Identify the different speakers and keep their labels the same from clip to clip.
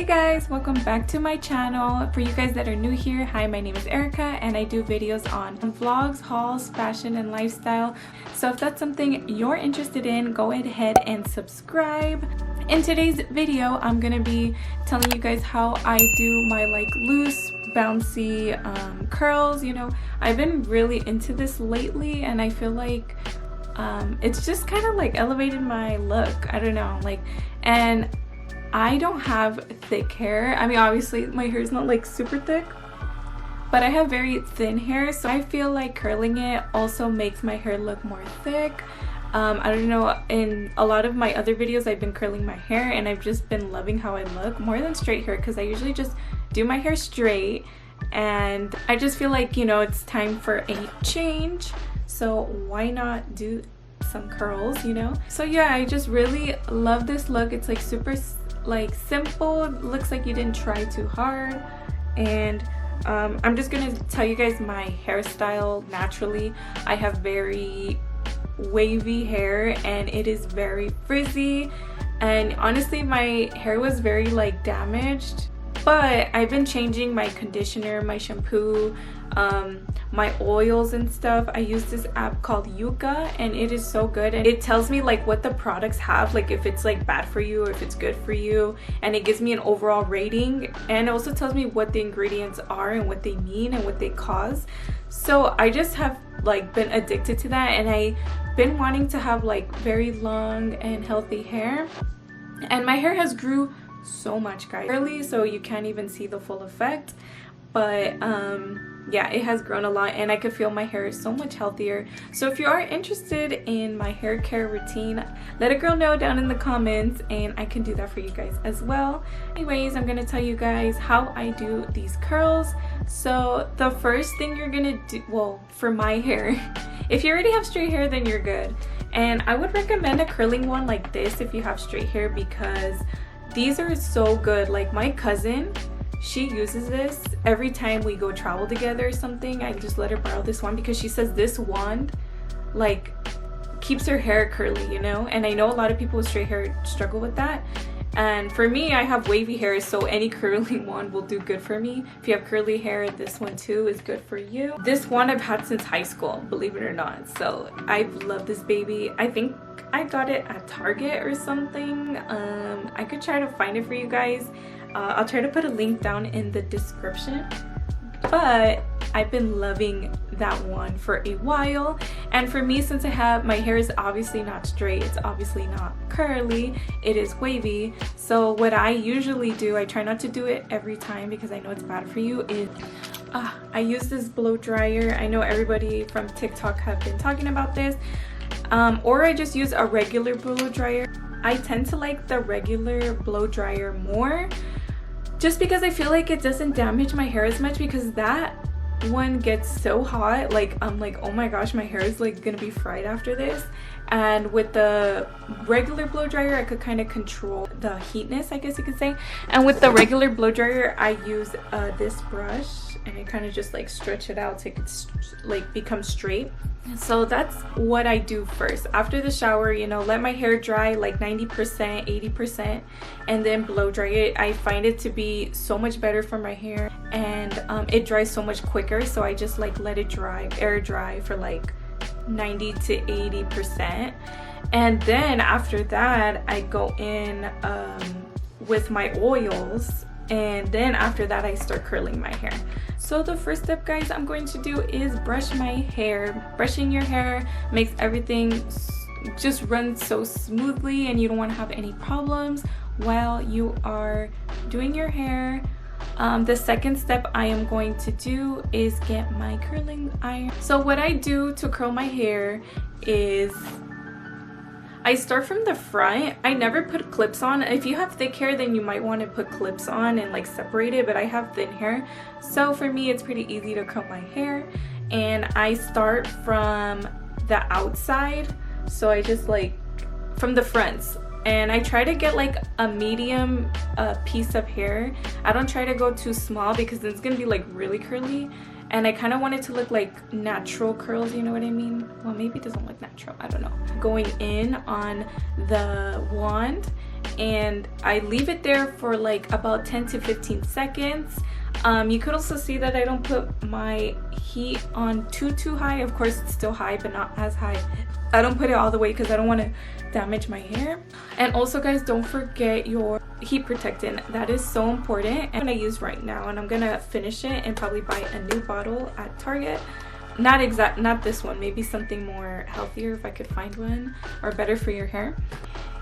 Speaker 1: guys, welcome back to my channel. For you guys that are new here, hi, my name is Erica and I do videos on vlogs, hauls, fashion, and lifestyle. So if that's something you're interested in, go ahead and subscribe. In today's video, I'm gonna be telling you guys how I do my loose, bouncy curls. You know, I've been really into this lately and I feel like it's just kind of elevated my look. I don't know, and I don't have thick hair. I mean, obviously my hair is not super thick, but I have very thin hair, so I feel like curling it also makes my hair look more thick. I don't know, in a lot of my other videos I've been curling my hair and I've just been loving how I look more than straight hair, because I usually just do my hair straight and I just feel like, you know, it's time for a change, so why not do some curls, you know? So yeah, I just really love this look. It's super simple, looks like you didn't try too hard. And I'm just gonna tell you guys my hairstyle naturally. I have very wavy hair and it is very frizzy, and honestly my hair was very damaged, but I've been changing my conditioner, my shampoo, my oils and stuff. I use this app called Yuka and it is so good, and it tells me what the products have, if it's bad for you or if it's good for you, and it gives me an overall rating, and it also tells me what the ingredients are and what they mean and what they cause. So I just have been addicted to that, and I've been wanting to have very long and healthy hair, and my hair has grew so much, guys, early, so you can't even see the full effect, but yeah, it has grown a lot and I could feel my hair is so much healthier. So if you are interested in my hair care routine, let a girl know down in the comments and I can do that for you guys as well. Anyways, I'm gonna tell you guys how I do these curls. So the first thing you're gonna do, well, for my hair, if you already have straight hair then you're good, and I would recommend a curling one like this if you have straight hair, because these are so good. My cousin, she uses this every time we go travel together or something. I just let her borrow this one because she says this wand keeps her hair curly, you know, and I know a lot of people with straight hair struggle with that, and for me, I have wavy hair, so any curling wand will do good for me. If you have curly hair, this one too is good for you. This wand I've had since high school, believe it or not, so I love this baby. I think I got it at Target or something. I could try to find it for you guys. I'll try to put a link down in the description, but I've been loving that one for a while. And for me, since my hair is obviously not straight, it's obviously not curly, it is wavy, so what I usually do, I try not to do it every time because I know it's bad for you, is I use this blow dryer. I know everybody from TikTok have been talking about this, or I just use a regular blow dryer. I tend to like the regular blow dryer more, just because I feel like it doesn't damage my hair as much, because that one gets so hot, I'm oh my gosh, my hair is gonna be fried after this. And with the regular blow dryer, I could kind of control the heatness, I guess you could say. And with the regular blow dryer, I use this brush and I kind of just stretch it out to become straight. So that's what I do first after the shower, you know, let my hair dry 90%, 80%, and then blow dry it. I find it to be so much better for my hair, and it dries so much quicker, so I just let it dry, air dry for 90 to 80%, and then after that I go in with my oils, and then after that I start curling my hair. So the first step, guys, I'm going to do is brush my hair. Brushing your hair makes everything just run so smoothly and you don't want to have any problems while you are doing your hair. The second step I am going to do is get my curling iron. So what I do to curl my hair is I start from the front. I never put clips on. If you have thick hair, then you might want to put clips on and separate it, but I have thin hair, so for me it's pretty easy to curl my hair. And I start from the outside, so I just from the fronts, and I try to get a medium piece of hair. I don't try to go too small because it's gonna be really curly, and I kind of want it to look like natural curls, you know what I mean? Well, maybe it doesn't look natural, I don't know. Going in on the wand and I leave it there for like about 10 to 15 seconds. You could also see that I don't put my heat on too high. Of course it's still high, but not as high. I don't put it all the way because I don't want to damage my hair. And also guys, don't forget your heat protectant. That is so important, and I use right now, and I'm gonna finish it and probably buy a new bottle at Target. Not this one, maybe something more healthier if I could find one, or better for your hair.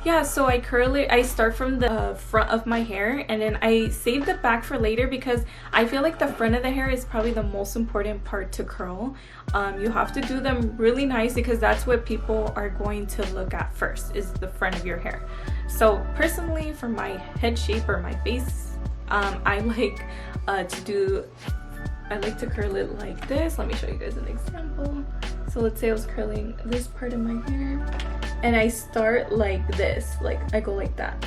Speaker 1: Yeah, so I start from the front of my hair, and then I save the back for later because I feel like the front of the hair is probably the most important part to curl. You have to do them really nice because that's what people are going to look at first, is the front of your hair. So personally, for my head shape or my base, I like to curl it like this. Let me show you guys an example. So let's say I was curling this part of my hair, and I start like this, like I go like that.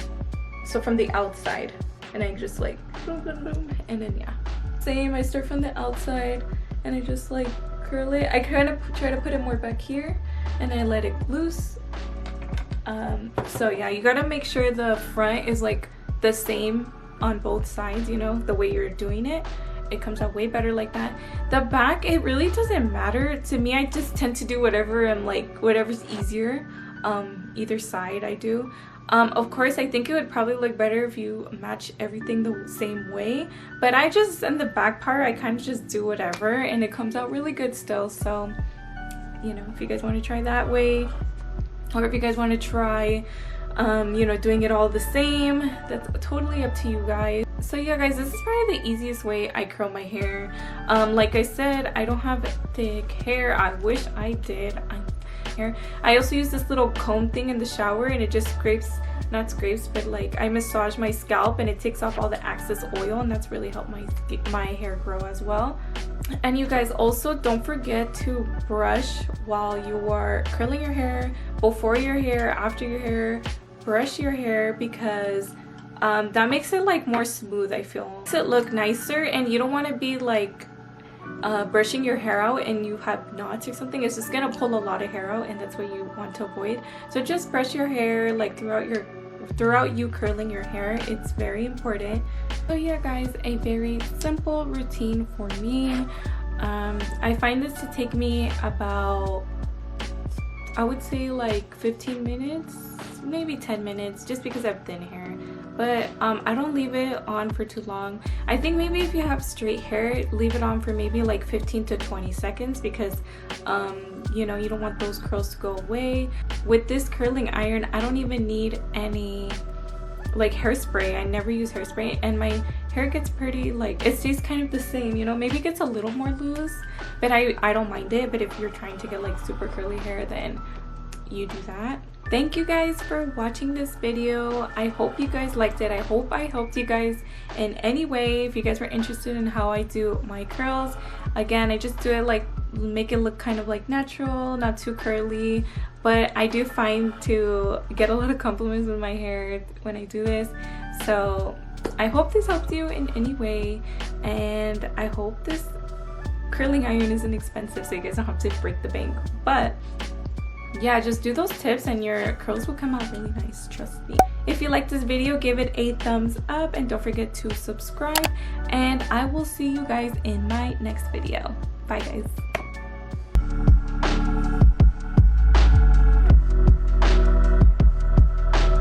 Speaker 1: So from the outside, and I just like boom, boom, boom, and then yeah. Same, I start from the outside and I just like curl it. I kind of try to put it more back here, and I let it loose. So yeah, you gotta make sure the front is like the same on both sides, you know, the way you're doing it. It comes out way better like that. The back, it really doesn't matter to me. I just tend to do whatever's easier. Either side I do. Of course I think it would probably look better if you match everything the same way, but I just, in the back part, I kind of just do whatever and it comes out really good still. So you know, if you guys want to try that way, or if you guys want to try you know, doing it all the same, that's totally up to you guys. So yeah guys, this is probably the easiest way I curl my hair. Like I said, I don't have thick hair. I wish I did. I also use this little comb thing in the shower, and it just not scrapes, but like I massage my scalp and it takes off all the excess oil, and that's really helped my hair grow as well. And you guys also don't forget to brush while you are curling your hair, before your hair, after your hair. Brush your hair because that makes it like more smooth, I feel. Makes it look nicer, and you don't want to be like brushing your hair out and you have knots or something. It's just gonna pull a lot of hair out, and that's what you want to avoid. So just brush your hair like throughout you curling your hair. It's very important. So yeah guys, a very simple routine for me. I find this to take me about, I would say like 15 minutes, maybe 10 minutes, just because I have thin hair. But I don't leave it on for too long. I think maybe if you have straight hair, leave it on for maybe like 15 to 20 seconds because you know, you don't want those curls to go away. With this curling iron, I don't even need any like hairspray. I never use hairspray, and my hair gets pretty, like, it stays kind of the same, you know. Maybe it gets a little more loose, but I don't mind it. But if you're trying to get like super curly hair, then you do that. Thank you guys for watching this video. I hope you guys liked it. I hope I helped you guys in any way. If you guys were interested in how I do my curls, again, I just do it like, make it look kind of like natural, not too curly. But I do find to get a lot of compliments with my hair when I do this. So I hope this helped you in any way, and I hope this curling iron isn't expensive so you guys don't have to break the bank. But yeah, just do those tips and your curls will come out really nice, trust me. If you liked this video, give it a thumbs up and don't forget to subscribe, and I will see you guys in my next video. Bye guys.